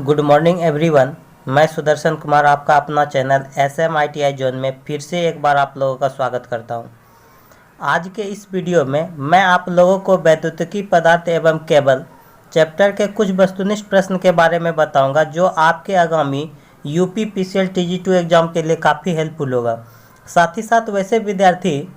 Good morning everyone. मैं सुदर्शन कुमार आपका अपना चैनल SMITI जोन में फिर से एक बार आप लोगों का स्वागत करता हूं। आज के इस वीडियो में मैं आप लोगों को वैद्युतिकी पदार्थ एवं केबल चैप्टर के कुछ वस्तुनिष्ठ प्रश्न के बारे में बताऊंगा, जो आपके आगामी UP PCL TG2 एग्ज़ाम के लिए काफ़ी हेल्पफुल होगा। साथ ही साथ वैसे विद्यार्थी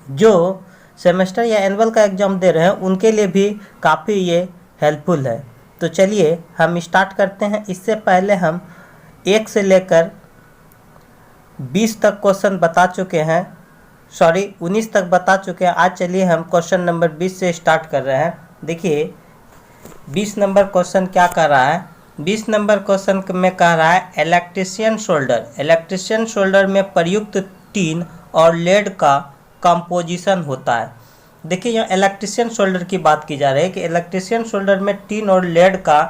जो सेमेस्टर या एनुअल का एग्ज़ाम दे रहे हैं उनके लिए भी काफ़ी ये हेल्पफुल है। तो चलिए हम स्टार्ट करते हैं। इससे पहले हम 1 से लेकर 20 तक क्वेश्चन बता चुके हैं, 19 तक बता चुके हैं। आज चलिए हम क्वेश्चन नंबर 20 से स्टार्ट कर रहे हैं। देखिए 20 नंबर क्वेश्चन क्या कह रहा है। 20 नंबर क्वेश्चन में कह रहा है इलेक्ट्रीशियन शोल्डर में प्रयुक्त टीन और लेड का कंपोजिशन होता है। देखिए यहाँ इलेक्ट्रीशियन शोल्डर की बात की जा रही है कि इलेक्ट्रीशियन शोल्डर में टीन और लेड का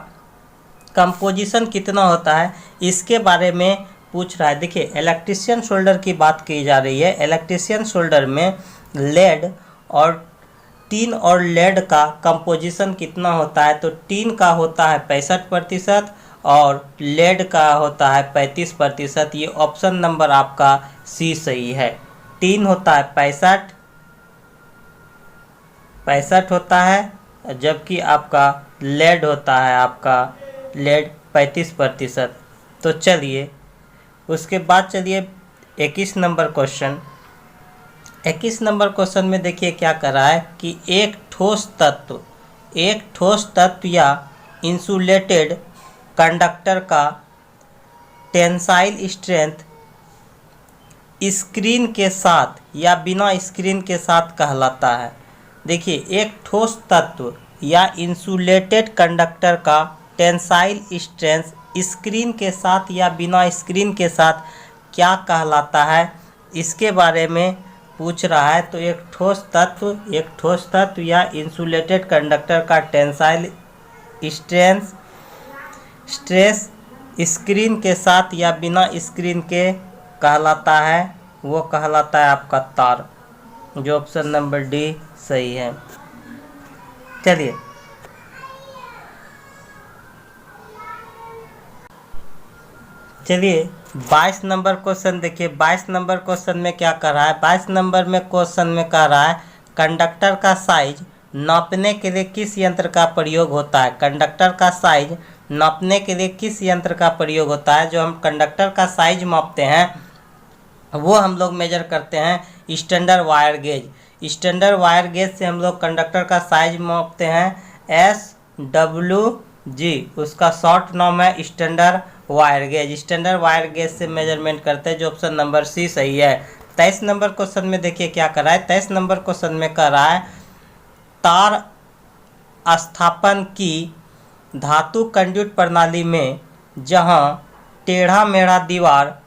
कंपोजिशन कितना होता है, इसके बारे में पूछ रहा है। देखिए इलेक्ट्रीशियन शोल्डर की बात की जा रही है। इलेक्ट्रीशियन शोल्डर में लेड और टीन और लेड का कंपोजिशन कितना होता है, तो टीन का होता है 65% और लेड का होता है 35%। ये ऑप्शन नंबर आपका सी सही है। टीन होता है 65 होता है, जबकि आपका लेड होता है 35%। तो चलिए उसके बाद चलिए 21 नंबर क्वेश्चन। 21 नंबर क्वेश्चन में देखिए क्या कर रहा है कि एक ठोस तत्व या इंसुलेटेड कंडक्टर का टेंसाइल स्ट्रेंथ स्क्रीन के साथ या बिना स्क्रीन के साथ कहलाता है। देखिए एक ठोस तत्व या इंसुलेटेड कंडक्टर का टेंसाइल स्ट्रेंथ स्क्रीन के साथ या बिना स्क्रीन के साथ क्या कहलाता है, इसके बारे में पूछ रहा है। तो एक ठोस तत्व या इंसुलेटेड कंडक्टर का टेंसाइल स्ट्रेस स्क्रीन के साथ या बिना स्क्रीन के कहलाता है, वो कहलाता है आपका तार, जो ऑप्शन नंबर डी सही है। चलिए चलिए 22 नंबर क्वेश्चन देखिए। 22 नंबर क्वेश्चन में क्या कर रहा है। 22 नंबर में क्वेश्चन में कह रहा है कंडक्टर का साइज नापने के लिए किस यंत्र का प्रयोग होता है। कंडक्टर का साइज नापने के लिए किस यंत्र का प्रयोग होता है। जो हम कंडक्टर का साइज मापते हैं वो हम लोग मेजर करते हैं स्टैंडर्ड वायर गेज से हम लोग कंडक्टर का साइज मापते हैं SWG। उसका शॉर्ट नाम है स्टैंडर्ड वायर गेज से मेजरमेंट करते हैं, जो ऑप्शन नंबर सी सही है। 23 नंबर क्वेश्चन में देखिए क्या कर रहा है। 23 नंबर क्वेश्चन में कह रहा है तार स्थापन की धातु कंडक्ट प्रणाली में जहां टेढ़ा मेढ़ा दीवार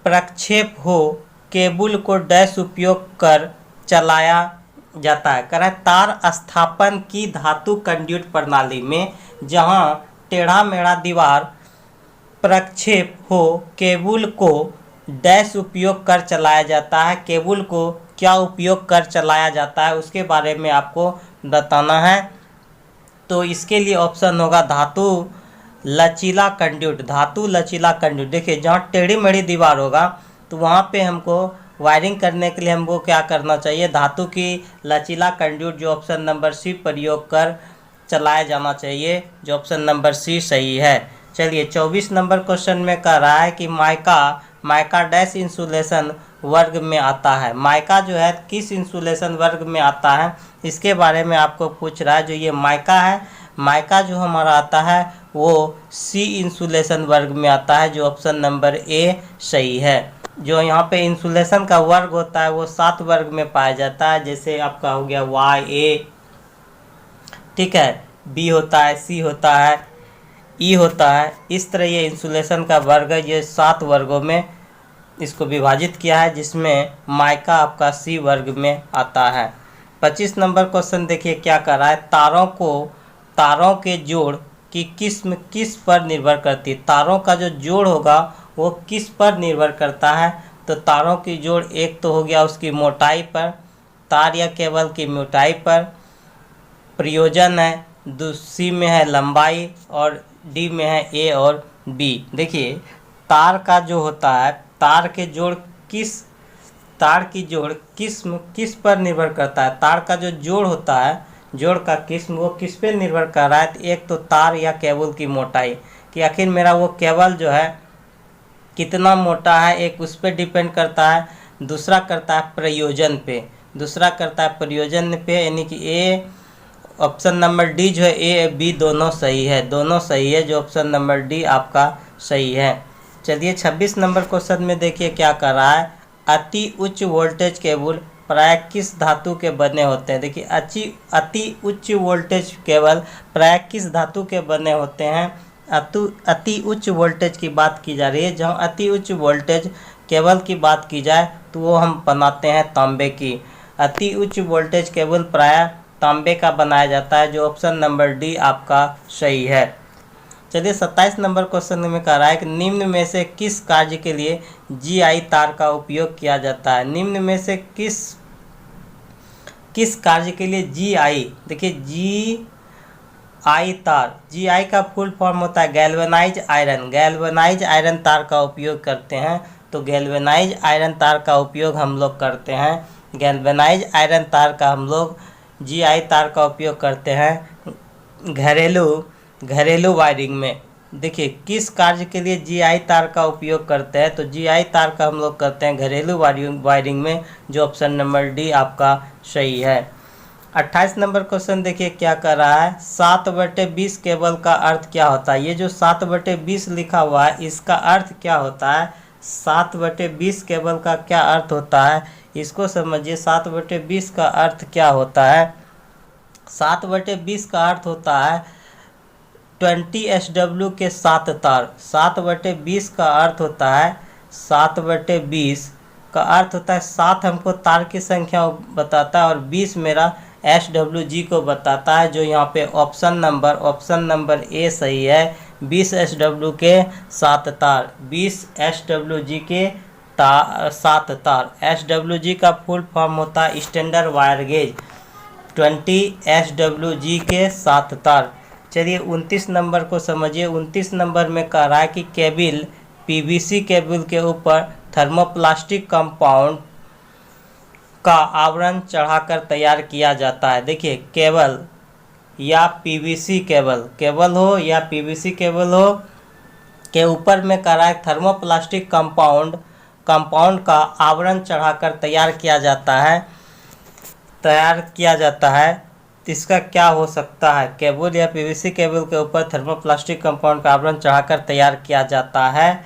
प्रक्षेप हो, केबल को डैश उपयोग कर चलाया जाता है। कह रहा है तार स्थापन की धातु कंडक्ट प्रणाली में जहां टेढ़ा मेढ़ा दीवार प्रक्षेप हो, केबल को डैश उपयोग कर चलाया जाता है। केबल को क्या उपयोग कर चलाया जाता है, उसके बारे में आपको बताना है। तो इसके लिए ऑप्शन होगा धातु लचीला कंडक्ट। देखिए जहाँ टेढ़ी मेढ़ी दीवार होगा तो वहाँ पे हमको वायरिंग करने के लिए हमको क्या करना चाहिए, धातु की लचीला कंडक्ट, जो ऑप्शन नंबर सी प्रयोग कर चलाया जाना चाहिए, जो ऑप्शन नंबर सी सही है। चलिए 24 नंबर क्वेश्चन में कह रहा है कि माइका डैश इंसुलेशन वर्ग में आता है। माइका जो है किस इंसुलेशन वर्ग में आता है, इसके बारे में आपको पूछ रहा है। जो ये माइका जो हमारा आता है वो सी इंसुलेशन वर्ग में आता है, जो ऑप्शन नंबर ए सही है। जो यहाँ पे इंसुलेशन का वर्ग होता है वो 7 वर्ग में पाया जाता है। जैसे आपका हो गया YA, ठीक है, B होता है, C होता है, E होता है। इस तरह ये इंसुलेशन का वर्ग है, ये 7 वर्गों में इसको विभाजित किया है, जिसमें माइका आपका सी वर्ग में आता है। 25 नंबर क्वेश्चन देखिए क्या कर रहा है। तारों के जोड़ की किस्म किस पर निर्भर करती है। तारों का जो जोड़ होगा वो किस पर निर्भर करता है, तो तारों की जोड़ एक तो हो गया उसकी मोटाई पर, तार या केबल की मोटाई पर, प्रयोजन है, दूसरी में है लंबाई, और डी में है ए और बी। देखिए तार का जो होता है, तार के जोड़ तार की जोड़ किस पर निर्भर करता है। तार का जो जोड़ होता है, जोड़ का किस्म, वो किस पे निर्भर कर रहा है। एक तो तार या केबल की मोटाई, कि आखिर मेरा वो केबल जो है कितना मोटा है, एक उस पर डिपेंड करता है। दूसरा करता है प्रयोजन पे, यानी कि ए ऑप्शन नंबर डी जो है, ए बी दोनों सही है, जो ऑप्शन नंबर डी आपका सही है। चलिए 26 नंबर क्वेश्चन में देखिए क्या कर रहा है। अति उच्च वोल्टेज केबल प्राय किस धातु के बने होते हैं। देखिए अति उच्च वोल्टेज केबल प्राय किस धातु के बने होते हैं। अति उच्च वोल्टेज की बात की जा रही है। जहाँ अति उच्च वोल्टेज केबल की बात की जाए तो वो हम बनाते हैं तांबे की। अति उच्च वोल्टेज केबल प्राय तांबे का बनाया जाता है, जो ऑप्शन नंबर डी आपका सही है। चलिए 27 नंबर क्वेश्चन में कह रहा है कि निम्न में से किस कार्य के लिए जीआई तार का उपयोग किया जाता है। निम्न में से किस कार्य के लिए जीआई, देखिए जीआई तार, जीआई का फुल फॉर्म होता है गैल्वेनाइज आयरन तार का उपयोग करते हैं। तो गैल्वेनाइज आयरन तार का उपयोग हम लोग करते हैं, गैल्वेनाइज आयरन तार का हम लोग जीआई तार का उपयोग करते हैं घरेलू वायरिंग में। देखिए किस कार्य के लिए जीआई तार का उपयोग करते हैं, तो जीआई तार का हम लोग करते हैं घरेलू वायरिंग में, जो ऑप्शन नंबर डी आपका सही है। 28 नंबर क्वेश्चन देखिए क्या कर रहा है। 7/20 केबल का अर्थ क्या होता है। ये जो 7/20 लिखा हुआ है, इसका अर्थ क्या होता है। 7/20 केबल का क्या अर्थ होता है, इसको समझिए। 7/20 का अर्थ क्या होता है। 7/20 का अर्थ होता है 20 SW के 7 तार। 7/20 का अर्थ होता है 7/20 का अर्थ होता है 7 हमको तार की संख्या बताता है और 20 मेरा SWG को बताता है, जो यहाँ पे ऑप्शन नंबर ए सही है। 20 SW के 7 तार, 20 SWG के 7 तार। SWG का फुल फॉर्म होता है स्टैंडर्ड वायर गेज। 20 SWG के 7 तार। चलिए 29 नंबर को समझिए। 29 नंबर में कह रहा है कि केबल पीवीसी केबल के ऊपर थर्मोप्लास्टिक कंपाउंड का आवरण चढ़ाकर तैयार किया जाता है। देखिए केबल या पीवीसी केबल हो या पीवीसी केबल हो के ऊपर में कह रहा है थर्मोप्लास्टिक कंपाउंड का आवरण चढ़ाकर तैयार किया जाता है। इसका क्या हो सकता है। केबल या पीवीसी केबल के ऊपर थर्मोप्लास्टिक कंपाउंड का आवरण चढ़ाकर तैयार किया जाता है,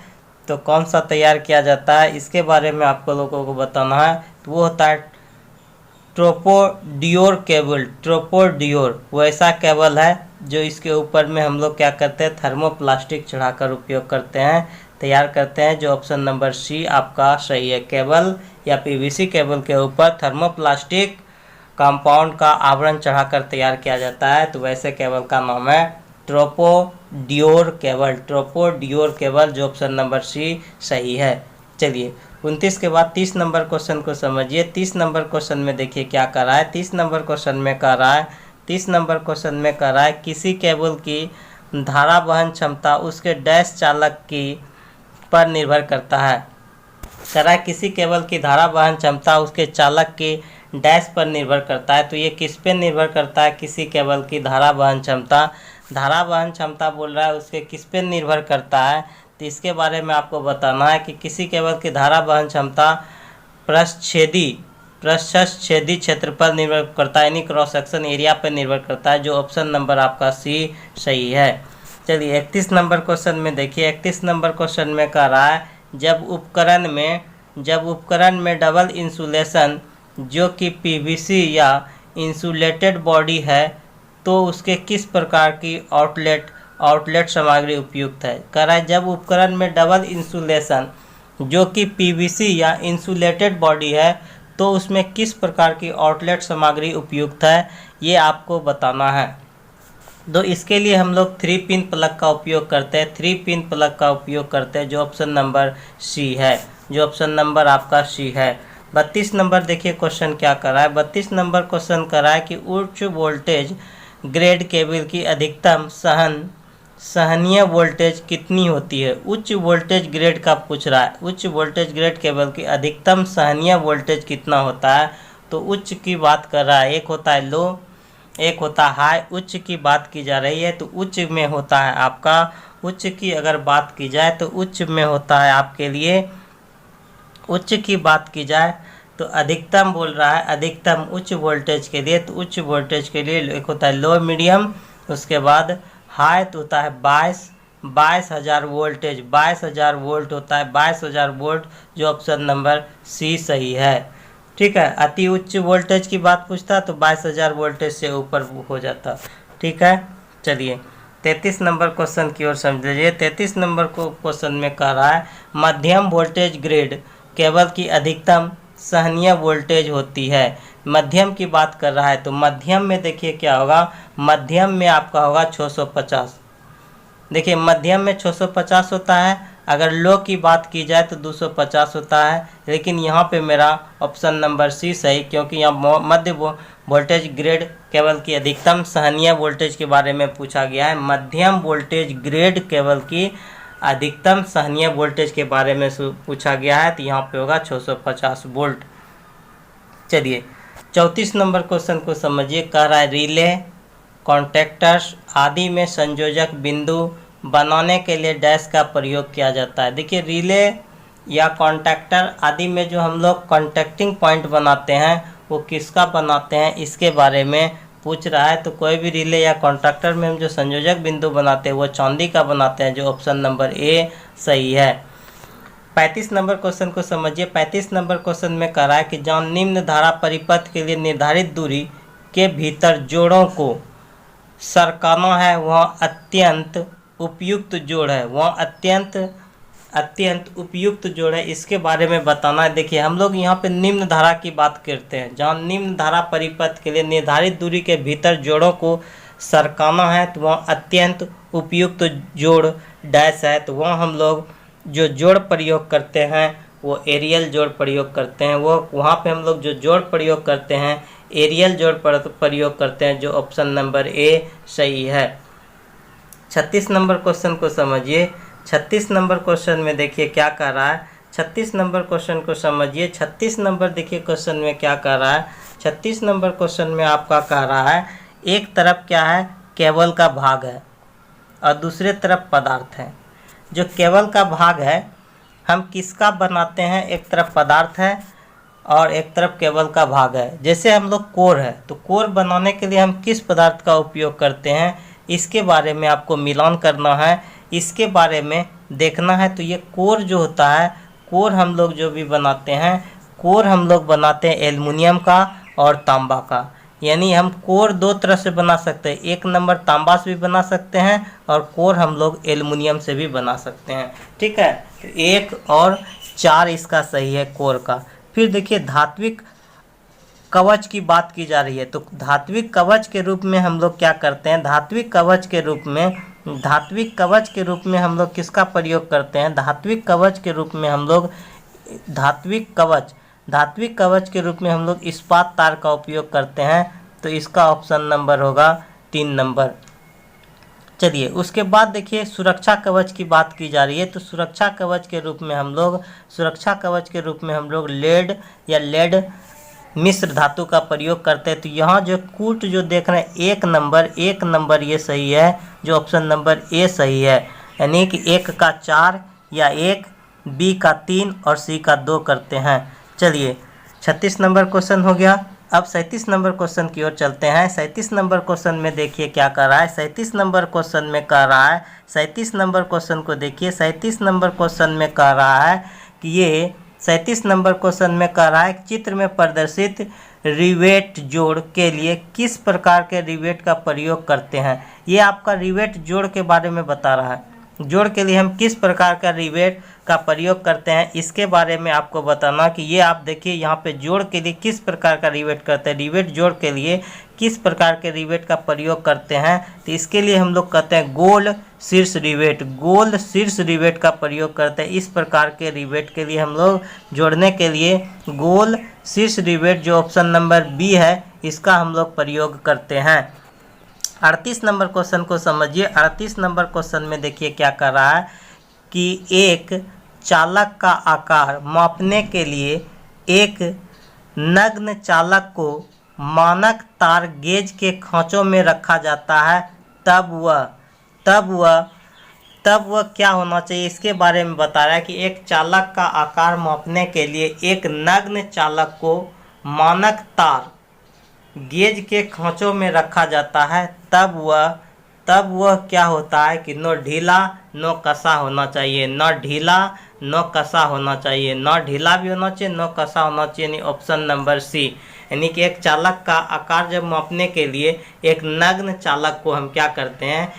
तो कौन सा तैयार किया जाता है, इसके बारे में आपको लोगों को बताना है। तो वो होता है ट्रोपोडियोर केबल। वो ऐसा केबल है जो इसके ऊपर में हम लोग क्या करते हैं, थर्मोप्लास्टिक चढ़ाकर उपयोग करते हैं, तैयार करते हैं, जो ऑप्शन नंबर सी आपका सही है। केबल या पीवीसी केबल के ऊपर थर्मोप्लास्टिक कंपाउंड का आवरण चढ़ाकर तैयार किया जाता है, तो वैसे केबल का नाम है ट्रोपोडियोर केबल, जो ऑप्शन नंबर सी सही है। चलिए 29 के बाद 30 नंबर क्वेश्चन को समझिए। 30 नंबर क्वेश्चन में देखिए क्या कर रहा है। 30 नंबर क्वेश्चन में कह रहा है किसी केबल की धारा वहन क्षमता उसके डैश चालक की पर निर्भर करता है। कह रहा है किसी केबल की धारा वहन क्षमता उसके चालक के डैश पर निर्भर करता है। तो ये किस पे निर्भर करता है, किसी केबल की धारा वहन क्षमता बोल रहा है, उसके किस पे निर्भर करता है। तो इसके बारे में आपको बताना है कि किसी केबल की धारा वहन क्षमता पृष्ठच्छेदी क्षेत्र पर निर्भर करता है, यानी क्रॉस सेक्शन एरिया पर निर्भर करता है, जो ऑप्शन नंबर आपका सी सही है। चलिए 31 नंबर क्वेश्चन में देखिए। 31 नंबर क्वेश्चन में कह रहा है जब उपकरण में डबल इंसुलेशन जो कि पीवीसी या इंसुलेटेड बॉडी है, तो उसके किस प्रकार की आउटलेट सामग्री उपयुक्त है। कह रहा है जब उपकरण में डबल इंसुलेशन जो कि पीवीसी या इंसुलेटेड बॉडी है, तो उसमें किस प्रकार की आउटलेट सामग्री उपयुक्त है, ये आपको बताना है। तो इसके लिए हम लोग 3 पिन प्लग का उपयोग करते हैं, जो ऑप्शन नंबर सी है, जो ऑप्शन नंबर आपका सी है। 32 नंबर देखिए क्वेश्चन क्या कर रहा है। 32 नंबर क्वेश्चन कर रहा है कि उच्च वोल्टेज ग्रेड केबल की अधिकतम सहन सहनीय वोल्टेज कितनी होती है। उच्च वोल्टेज ग्रेड का पूछ रहा है। उच्च वोल्टेज ग्रेड केबल की अधिकतम सहनीय वोल्टेज कितना होता है। तो उच्च की बात कर रहा है। एक होता है लो, एक होता है हाई। उच्च की बात की जा रही है तो उच्च में होता है आपका, उच्च की अगर बात की जाए तो उच्च में होता है आपके लिए, उच्च की बात की जाए तो अधिकतम बोल रहा है। अधिकतम उच्च वोल्टेज के लिए, तो उच्च वोल्टेज के लिए एक होता है लो मीडियम, उसके बाद हाई तो होता है 22,000 वोल्टेज, 22,000 वोल्ट होता है, 22,000 वोल्ट, जो ऑप्शन नंबर सी सही है। ठीक है, अति उच्च वोल्टेज की बात पूछता तो 22,000 वोल्टेज से ऊपर हो जाता। ठीक है, चलिए 33 नंबर क्वेश्चन की ओर समझ लीजिए। 33 नंबर को क्वेश्चन में कह रहा है मध्यम वोल्टेज ग्रेड केबल की अधिकतम सहनीय वोल्टेज होती है। मध्यम की बात कर रहा है तो मध्यम में देखिए क्या होगा, मध्यम में आपका होगा 650। देखिए मध्यम में 650 होता है। अगर लो की बात की जाए तो 250 होता है, लेकिन यहाँ पे मेरा ऑप्शन नंबर सी सही, क्योंकि यहाँ मध्य वोल्टेज ग्रेड केबल की अधिकतम सहनीय वोल्टेज के बारे में पूछा गया है। मध्यम वोल्टेज ग्रेड केबल की अधिकतम सहनीय वोल्टेज के बारे में पूछा गया है, तो यहाँ पे होगा 650 वोल्ट। चलिए 34 नंबर क्वेश्चन को समझिए। कह रहा है रिले, कॉन्टैक्टर्स आदि में संयोजक बिंदु बनाने के लिए डैश का प्रयोग किया जाता है। देखिए रिले या कॉन्टैक्टर आदि में जो हम लोग कॉन्टैक्टिंग पॉइंट बनाते हैं वो किसका बनाते हैं, इसके बारे में पूछ रहा है। तो कोई भी रिले या कॉन्टैक्टर में हम जो संयोजक बिंदु बनाते हैं वो चांदी का बनाते हैं, जो ऑप्शन नंबर ए सही है। 35 नंबर क्वेश्चन को समझिए। 35 नंबर क्वेश्चन में कह रहा है कि जहाँ निम्न धारा परिपथ के लिए निर्धारित दूरी के भीतर जोड़ों को सरकाना है वह अत्यंत उपयुक्त जोड़ है। वह अत्यंत उपयुक्त जोड़ है, इसके बारे में बताना है। देखिए हम लोग यहाँ पे निम्न धारा की बात करते हैं। जहाँ निम्न धारा परिपथ के लिए निर्धारित दूरी के भीतर जोड़ों को सरकाना है तो वह अत्यंत उपयुक्त जोड़ डैश है। तो वह हम लोग जो जोड़ प्रयोग करते हैं वो एरियल जोड़ प्रयोग करते हैं। वो वहाँ पे हम लोग जो जोड़ प्रयोग करते हैं एरियल जोड़ प्रयोग करते हैं, जो ऑप्शन नंबर ए सही है। 36 नंबर क्वेश्चन को समझिए। 36 नंबर क्वेश्चन में देखिए क्या कह रहा है। 36 नंबर क्वेश्चन को समझिए। 36 नंबर देखिए क्वेश्चन में क्या कह रहा है। 36 नंबर क्वेश्चन में आपका कह रहा है एक तरफ क्या है, केबल का भाग है और दूसरे तरफ पदार्थ है। जो केबल का भाग है हम किसका बनाते हैं, एक तरफ पदार्थ है और एक तरफ केबल का भाग है। जैसे हम लोग कोर है तो कोर बनाने के लिए हम किस पदार्थ का उपयोग करते हैं, इसके बारे में आपको मिलान करना है, इसके बारे में देखना है। तो ये कोर जो होता है, कोर हम लोग जो भी बनाते हैं, कोर हम लोग बनाते हैं एल्युमिनियम का और तांबा का। यानी हम कोर दो तरह से बना सकते हैं, एक नंबर तांबा से भी बना सकते हैं और कोर हम लोग एल्युमिनियम से भी बना सकते हैं। ठीक है, 1 और 4 इसका सही है कोर का। फिर देखिए धात्विक कवच की बात की जा रही है। तो धात्विक कवच के रूप में हम लोग क्या करते हैं, धात्विक कवच के रूप में हम लोग किसका प्रयोग करते हैं, धात्विक कवच के रूप में हम लोग धात्विक कवच के रूप में हम लोग इस्पात तार का उपयोग करते हैं। तो इसका ऑप्शन नंबर होगा 3 नंबर। चलिए उसके बाद देखिए सुरक्षा कवच की बात की जा रही है। तो सुरक्षा कवच के रूप में हम लोग लेड या लेड मिश्र धातु का प्रयोग करते हैं। तो यहाँ जो कूट जो देख रहे हैं 1 नंबर ये सही है, जो ऑप्शन नंबर ए सही है। यानी कि 1 का 4 या 1, बी का 3 और सी का 2 करते हैं। चलिए 36 नंबर क्वेश्चन हो गया। अब 37 नंबर क्वेश्चन की ओर चलते हैं। 37 नंबर क्वेश्चन में देखिए क्या कर रहा है। 37 नंबर क्वेश्चन में कह रहा है, 37 नंबर क्वेश्चन को देखिए। 37 नंबर क्वेश्चन में कह रहा है कि ये 37 नंबर क्वेश्चन में कह रहा है चित्र में प्रदर्शित रिवेट जोड़ के लिए किस प्रकार के रिवेट का प्रयोग करते हैं। ये आपका रिवेट जोड़ के बारे में बता रहा है। जोड़ के लिए हम किस प्रकार का रिवेट का प्रयोग करते हैं, इसके बारे में आपको बताना कि ये आप देखिए यहाँ पे जोड़ के लिए किस प्रकार का रिवेट करते हैं, रिवेट जोड़ के लिए किस प्रकार के रिवेट का प्रयोग करते हैं। तो इसके लिए हम लोग कहते हैं गोल शीर्ष रिवेट का प्रयोग करते हैं। इस प्रकार के रिवेट के लिए हम लोग जोड़ने के लिए गोल शीर्ष रिवेट, जो ऑप्शन नंबर बी है, इसका हम लोग प्रयोग करते हैं। 38 नंबर क्वेश्चन को समझिए। 38 नंबर क्वेश्चन में देखिए क्या कर रहा है कि एक चालक का आकार मापने के लिए एक नग्न चालक को मानक तार गेज के खांचों में रखा जाता है, तब वह क्या होना चाहिए, इसके बारे में बता रहा है कि एक चालक का आकार मापने के लिए एक नग्न चालक को मानक तार गेज के खांचों में रखा जाता है, तब वह क्या होता है कि नो ढीला नो कसा होना चाहिए, न ढीला नो कसा होना चाहिए, न ढीला भी होना चाहिए नो कसा होना चाहिए, यानी ऑप्शन नंबर सी। यानी कि एक चालक का आकार जब मापने के लिए एक नग्न चालक को हम क्या करते हैं,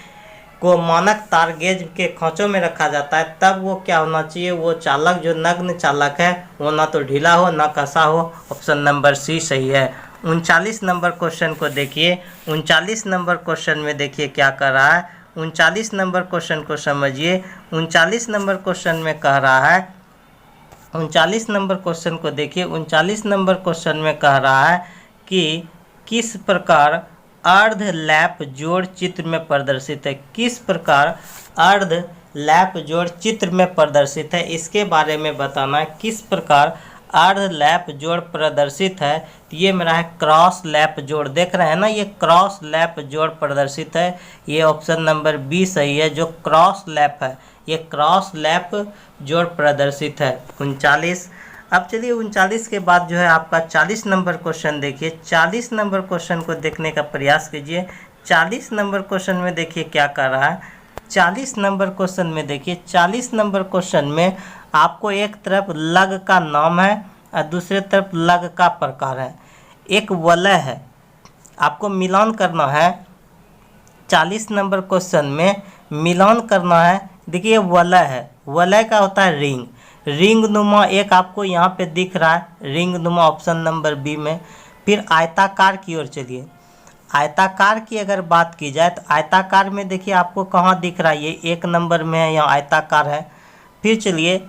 को मानक तार गेज के खांचों में रखा जाता है, तब वो क्या होना चाहिए, वो चालक जो नग्न चालक है वो ना तो ढीला हो ना कसा हो। ऑप्शन नंबर सी सही है। 39 नंबर क्वेश्चन को देखिए। 39 नंबर क्वेश्चन में देखिए क्या कर रहा है। 39 नंबर क्वेश्चन को समझिए। 39 नंबर क्वेश्चन में कह रहा है, 39 नंबर क्वेश्चन को देखिए। 39 नंबर क्वेश्चन में कह रहा है कि किस प्रकार अर्ध लैप जोड़ चित्र में प्रदर्शित है, किस प्रकार अर्ध लैप जोड़ चित्र में प्रदर्शित है, इसके बारे में बताना है। किस प्रकार अर्ध लैप जोड़ प्रदर्शित है, तो ये मेरा है क्रॉस लैप जोड़, देख रहे हैं ना, ये क्रॉस लैप जोड़ प्रदर्शित है। ये ऑप्शन नंबर बी सही है, जो क्रॉस लैप है ये क्रॉस लैप जोड़ प्रदर्शित है। 39। अब चलिए 39 के बाद जो है आपका 40 नंबर क्वेश्चन देखिए। 40 नंबर क्वेश्चन को देखने का प्रयास कीजिए। 40 नंबर क्वेश्चन में देखिए क्या कर रहा है। 40 नंबर क्वेश्चन में देखिए, 40 नंबर क्वेश्चन में आपको एक तरफ लग का नाम है और दूसरे तरफ लग का प्रकार है। एक वलय है, आपको मिलान करना है। 40 नंबर क्वेश्चन में मिलान करना है। देखिए वलय है, वलय का होता है रिंग, रिंग नुमा एक आपको यहाँ पे दिख रहा है, रिंग नुमा ऑप्शन नंबर बी में। फिर आयताकार की ओर चलिए। आयताकार की अगर बात की जाए तो आयताकार में देखिए आपको कहाँ दिख रहा है, ये 1 नंबर में है, यहाँ आयताकार है। फिर चलिए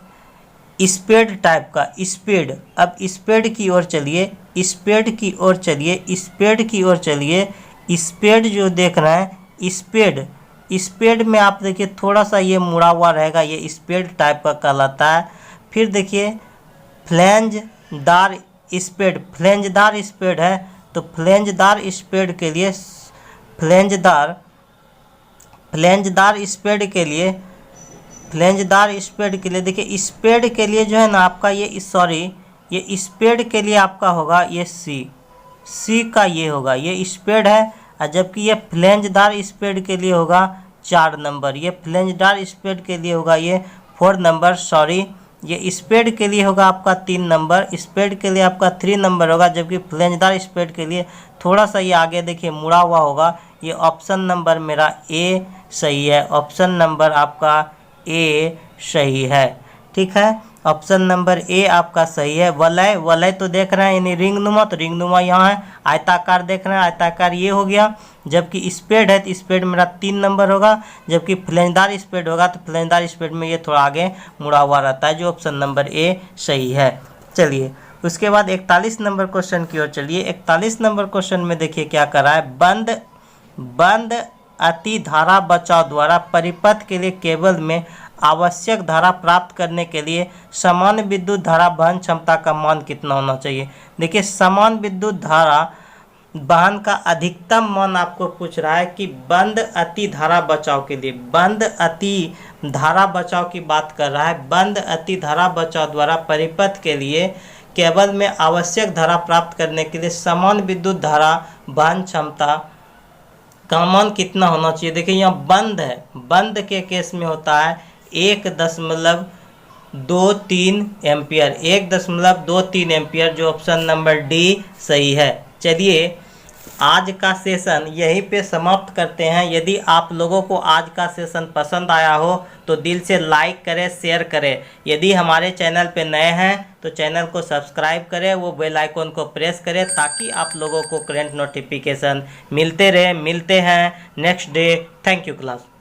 स्पेड टाइप का, स्पेड, अब स्पेड की ओर चलिए, स्पेड की ओर चलिए, स्पेड की ओर चलिए। स्पेड जो देख रहे हैं, स्पेड, स्पेड में आप देखिए थोड़ा सा ये मुड़ा हुआ रहेगा, ये स्पेड टाइप का कहलाता है। फिर देखिए फ्लेंजदार स्पेड, फ्लेंजदार स्पेड है तो फ्लेंजदार स्पेड के लिए, फ्लेंजदार स्पेड के लिए, फ्लेंजदार स्पेड के लिए देखिए स्पेड के लिए जो है ना आपका ये, सॉरी ये स्पेड के लिए आपका होगा ये सी का ये होगा, ये स्पेड है। और जबकि ये फ्लेंजदार स्पेड के लिए होगा 4 नंबर, ये फ्लेंजदार स्पेड के लिए होगा ये 4 नंबर, सॉरी ये स्पेड के लिए होगा आपका 3 नंबर, स्पेड के लिए आपका 3 नंबर होगा। जबकि फ्लेंजदार स्पेड के लिए थोड़ा सा ये आगे देखिए मुड़ा हुआ होगा। ये ऑप्शन नंबर मेरा ए सही है, ऑप्शन नंबर आपका ए सही है। ठीक है, ऑप्शन नंबर ए आपका सही है। वलय, वलय तो देख रहे हैं यानी रिंग नुमा, तो रिंग नुमा यहाँ है। आयताकार देख रहे हैं, आयताकार ये हो गया। जबकि स्पेड है तो स्पेड मेरा 3 नंबर होगा। जबकि फ्लेंजदार स्पेड होगा तो फ्लेंजदार स्पेड में ये थोड़ा आगे मुड़ा हुआ रहता है, जो ऑप्शन नंबर ए सही है। चलिए उसके बाद 41 नंबर क्वेश्चन की ओर चलिए। 41 नंबर क्वेश्चन में देखिए क्या कर रहा है। बंद अति धारा बचाव द्वारा परिपथ के लिए केबल में आवश्यक धारा प्राप्त करने के लिए समान विद्युत धारा वहन क्षमता का मान कितना होना चाहिए। देखिए समान विद्युत धारा वहन का अधिकतम मान आपको पूछ रहा है कि बंद अति धारा बचाव के लिए, बंद अति धारा बचाव की बात कर रहा है। बंद अति धारा बचाव द्वारा परिपथ के लिए केबल में आवश्यक धारा प्राप्त करने के लिए समान विद्युत धारा वहन क्षमता का मान कितना होना चाहिए। देखिए यहाँ बंद है, बंद के केस में होता है 1.23 एम्पियर, 1.23 एम्पियर, जो ऑप्शन नंबर डी सही है। चलिए आज का सेशन यहीं पे समाप्त करते हैं। यदि आप लोगों को आज का सेशन पसंद आया हो तो दिल से लाइक करें, शेयर करें। यदि हमारे चैनल पे नए हैं तो चैनल को सब्सक्राइब करें, वो बेल आइकन को प्रेस करें ताकि आप लोगों को करंट नोटिफिकेशन मिलते रहे। मिलते हैं next day. Thank you class.